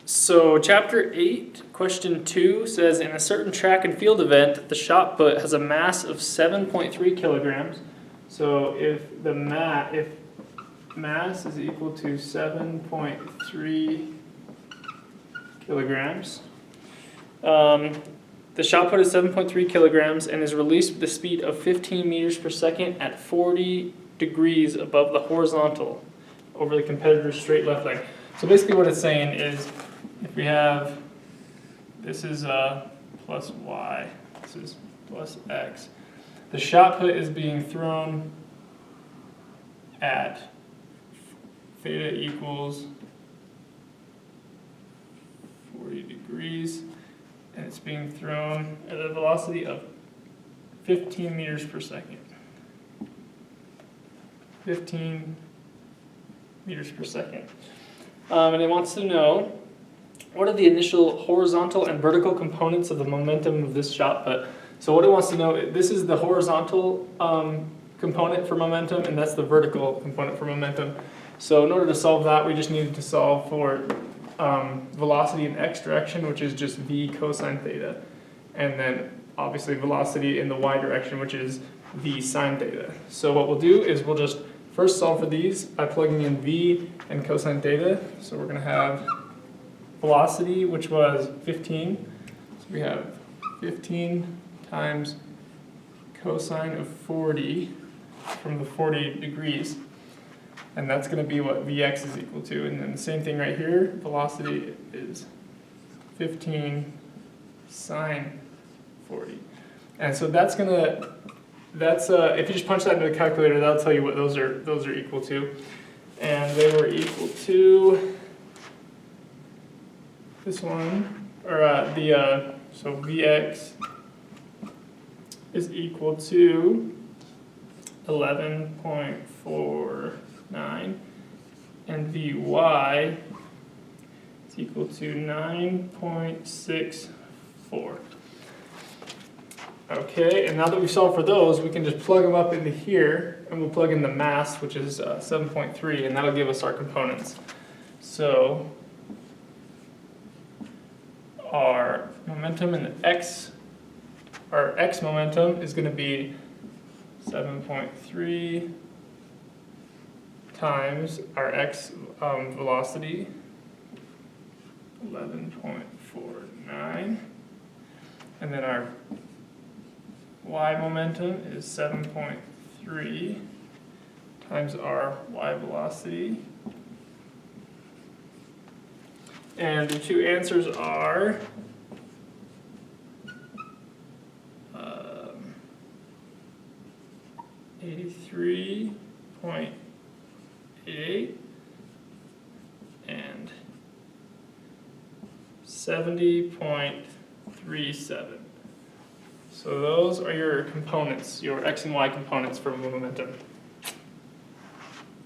So chapter 8, question 2 says, in a certain track and field event, the shot put has a mass of 7.3 kilograms. So if mass is equal to 7.3 kilograms, the shot put is 7.3 kilograms and is released with the speed of 15 meters per second at 40 degrees above the horizontal over the competitor's straight left leg. So basically what it's saying is, if we have, this is plus y, this is plus x, the shot put is being thrown at theta equals 40 degrees, and it's being thrown at a velocity of 15 meters per second. 15 meters per second. And it wants to know, what are the initial horizontal and vertical components of the momentum of this shot put? So what it wants to know, this is the horizontal component for momentum, and that's the vertical component for momentum. So in order to solve that, we just needed to solve for velocity in x direction, which is just v cosine theta, and then obviously velocity in the y direction, which is v sine theta. So what we'll do is we'll just first solve for these by plugging in v and cosine theta. So we're going to have velocity, which was 15. So we have 15 times cosine of 40 from the 40 degrees. And that's going to be what Vx is equal to. And then the same thing right here, velocity is 15 sine 40. And so that's going to, if you just punch that into the calculator, that'll tell you what those are equal to. And they were equal to this one, or so Vx is equal to 11.49, and Vy is equal to 9.64. Okay, and now that we've solved for those, we can just plug them up into here, and we'll plug in the mass, which is 7.3, and that'll give us our components. So our momentum in the our x momentum is going to be 7.3 times our x velocity, 11.49, and then our y momentum is 7.3 times our y velocity. And the two answers are 83.88 and 70.37. So those are your components, your x and y components for momentum.